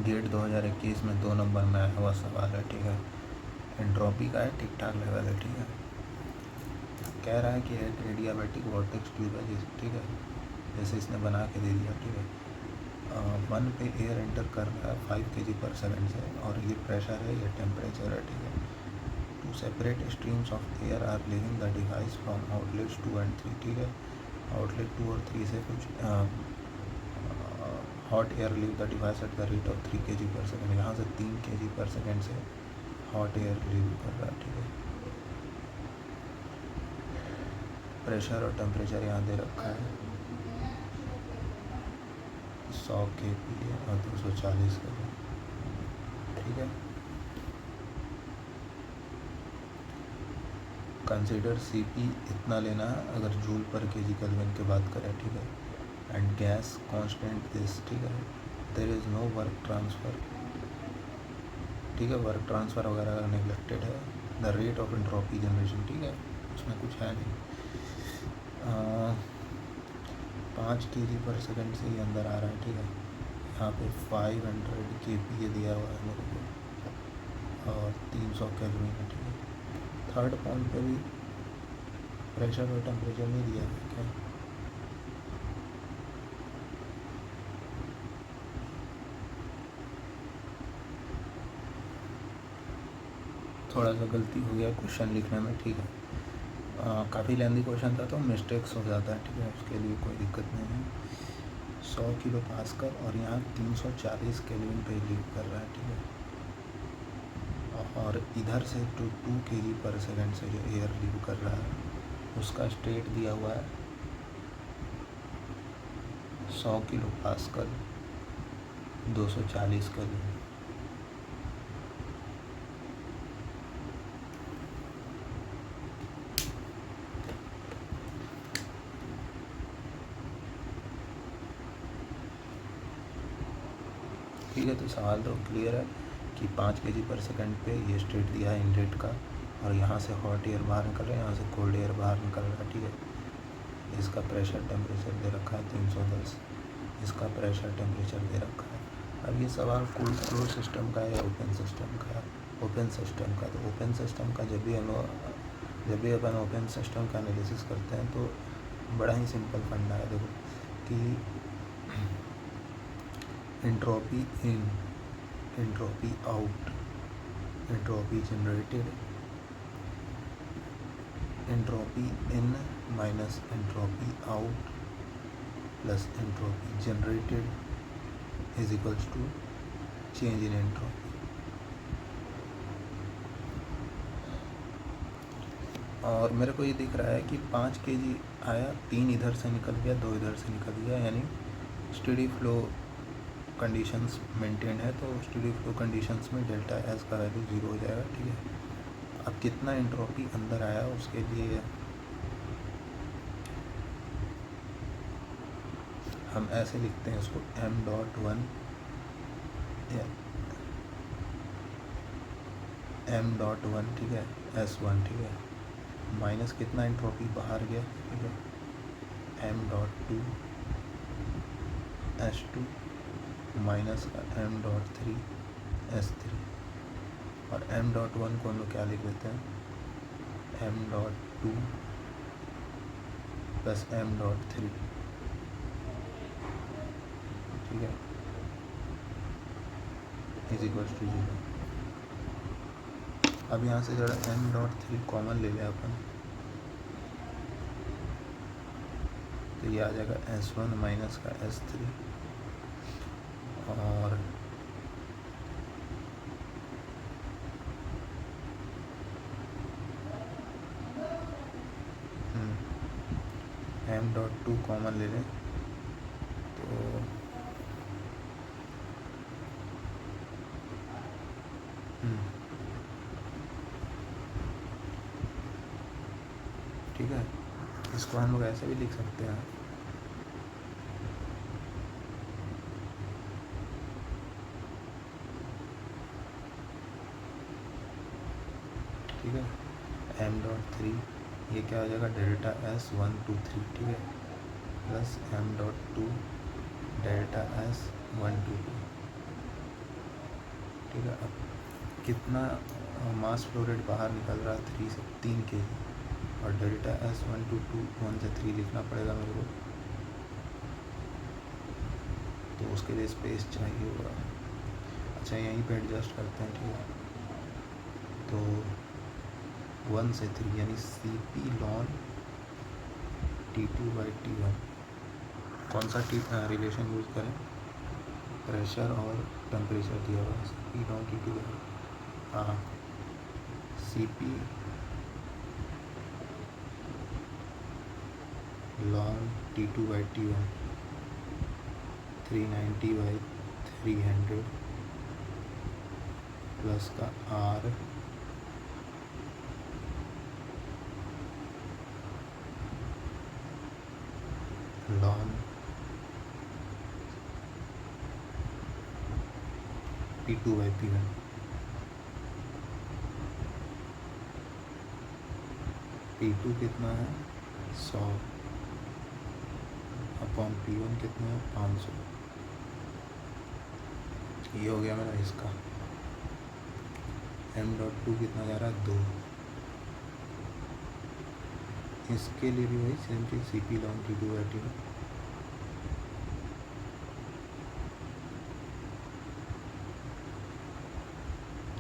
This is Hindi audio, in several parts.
गेट 2021 में 2 नंबर में आया हुआ सवाल है, ठीक है। एंट्रोपी का है, ठीक ठाक लेवल है, ठीक है। कह रहा है कि एक एडियाबैटिक वॉर्टेक्स ट्यूब है, ठीक है, जैसे इसने बना के दे दिया, ठीक है। 1 पे एयर एंटर कर रहा है 5 kg/s से, और ये प्रेशर है, ये टेम्परेचर है, ठीक है। Two separate streams of air are leaving the device from outlets 2 और 3, ठीक है। आउटलेट 2 और 3 से कुछ hot air leave the device at the rate of 3 kg/s। यहाँ से 3 kg/s से हॉट एयर लीव कर रहा है, ठीक है। प्रेशर और टेम्परेचर यहाँ दे रखा है, 100 kPa और 240 kPa, ठीक है। कंसिडर Cp इतना लेना है अगर जूल पर केजी केल्विन की बात करें, ठीक है। एंड गैस कांस्टेंट दिस, ठीक है। There is no work transfer, ठीक है, वर्क ट्रांसफ़र वगैरह नेग्लेक्टेड है। The rate of entropy generation, ठीक है, उसमें कुछ है नहीं। 5 kg/s से ही अंदर आ रहा है, ठीक है। यहाँ पे 500 kPa दिया हुआ है मेरे को और 300 केल्विन है, ठीक है। थर्ड पॉइंट पे भी प्रेशर और टेम्परेचर नहीं दिया है क्या? थोड़ा सा गलती हो गया क्वेश्चन लिखने में, ठीक है। काफ़ी लेंदी क्वेश्चन था तो मिस्टेक्स हो जाता है, ठीक है, उसके लिए कोई दिक्कत नहीं है। 100 किलो पास्कल और यहाँ 340 केल्विन पे लीव कर रहा है, ठीक है। और इधर से 2 kg/s से जो एयर लीव कर रहा है उसका स्टेट दिया हुआ है 100 किलो पास्कल 240 केल्विन। ठीक है, तो सवाल तो क्लियर है कि 5 kg/s पे ये स्टेट दिया है इनलेट का, और यहाँ से हॉट एयर बाहर निकल रहा है, यहाँ से कोल्ड एयर बाहर निकल रहा है, ठीक है। इसका प्रेशर टेम्परेचर दे रखा है 310, इसका प्रेशर टेम्परेचर दे रखा है। अब ये सवाल कूल्ड फ्लो सिस्टम का है या ओपन सिस्टम का है? ओपन सिस्टम का। तो ओपन सिस्टम का जब भी अपन ओपन सिस्टम का एनालिसिस करते हैं तो बड़ा ही सिंपल फंडा है, देखो कि entropy in, entropy out, entropy generated, entropy in minus entropy out plus entropy generated is equals to change in entropy. और मेरे को ये दिख रहा है कि 5 kg आया, 3 इधर से निकल गया, 2 इधर से निकल गया, यानी स्टेडी फ्लो कंडीशंस मेंटेन है। तो स्टेडी फ्लो कंडीशंस में डेल्टा एस का वैल्यू 0 हो जाएगा, ठीक है। अब कितना एंट्रोपी अंदर आया उसके लिए हम ऐसे लिखते हैं इसको m.1 m.1, ठीक है, S1, ठीक है, माइनस कितना एंट्रोपी बाहर गया, ठीक है, m.2 S2 माइनस का m.3 S3, और m.1 को हम लोग क्या लिख देते हैं m.2 प्लस m.3, ठीक है, इज इक्वल्स टू 0। अब यहाँ से जरा m.3 कॉमन ले लें अपन, तो ये आ जाएगा S1 माइनस का S3 और m.2 कॉमन ले लें तो ठीक है, इसको हम लोग ऐसे भी लिख सकते हैं, ठीक है। m.3 ये क्या हो जाएगा डेल्टा S 1 2 3, ठीक है, प्लस m.2 डेल्टा S 1 2 2, ठीक है। अब कितना मास फ्लो रेट बाहर निकल रहा है 3 से 3 kg, और डेल्टा एस 1 to 2 1 से 3 लिखना पड़ेगा मेरे को, तो उसके लिए स्पेस चाहिए होगा। अच्छा यहीं पे एडजस्ट करते हैं, ठीक है। तो 1 से 3 यानी सी पी लॉन T2/T1, कौन सा रिलेशन यूज़ करें, प्रेशर और टेम्परेचर दिया हुआ है, सी पी लॉन T2, हाँ C P ln T2/T1 390/300 plus का R लॉन P2/P1। P2 कितना है 100 अपॉन P1 कितना है 500। ये हो गया मेरा इसका। m.2 कितना जा रहा है 2। इसके लिए भी वही सेम चीज़, सी पी लॉन T2/T1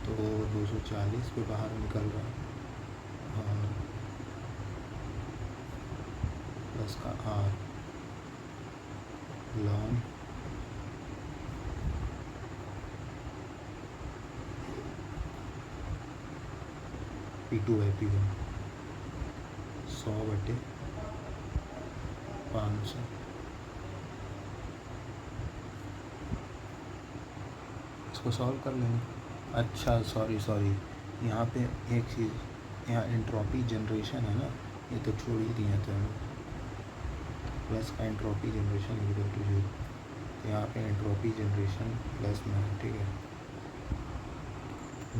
तो 240 पे बाहर निकल रहा है, हाँ प्लस का R लॉन P2/P1 100/500। इसको सॉल्व कर लेंगे। अच्छा सॉरी यहाँ पे एक चीज़, यहाँ एंट्रोपी जनरेशन है ना, ये तो छोड़ ही दिए थे हम, प्लस का एंट्रोपी जनरेशन इक्वल टू 0, तो यहाँ पे एंट्रोपी जनरेशन प्लस में है, ठीक है।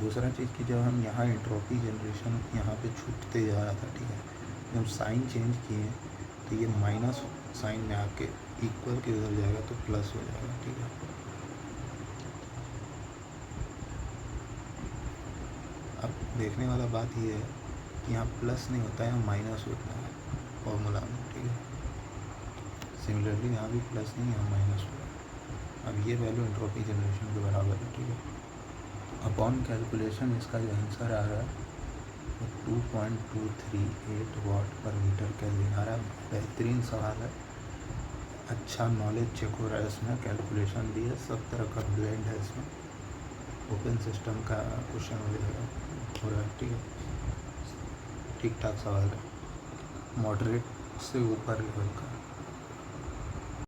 दूसरा चीज़ कि जब हम यहाँ एंट्रोपी जनरेशन यहाँ पे छूटते जा रहा था, ठीक है, जब हम साइन चेंज किए तो ये माइनस साइन में आके इक्वल के उधर जाएगा तो प्लस हो जाएगा, ठीक है। अब देखने वाला बात ये है कि यहाँ प्लस नहीं होता है, यहाँ माइनस होता है फॉर्मूला में, ठीक है। सिमिलरली यहाँ भी प्लस नहीं, यहाँ माइनस होगा। अब ये वैल्यू एंट्रोपी जनरेशन के बराबर है, ठीक है। अपॉन कैलकुलेशन इसका जो आंसर आ रहा है वो 2.238 वाट पर मीटर केल्विन आ रहा है। बेहतरीन सवाल है, अच्छा नॉलेज चेक हो रहा है इसमें, कैलकुलेशन भी है, सब तरह का ब्लेंड है इसमें, ओपन सिस्टम का क्वेश्चन वगैरह हो रहा है, ठीक है। ठीक ठाक सवाल है, मॉडरेट से ऊपर लेवल का।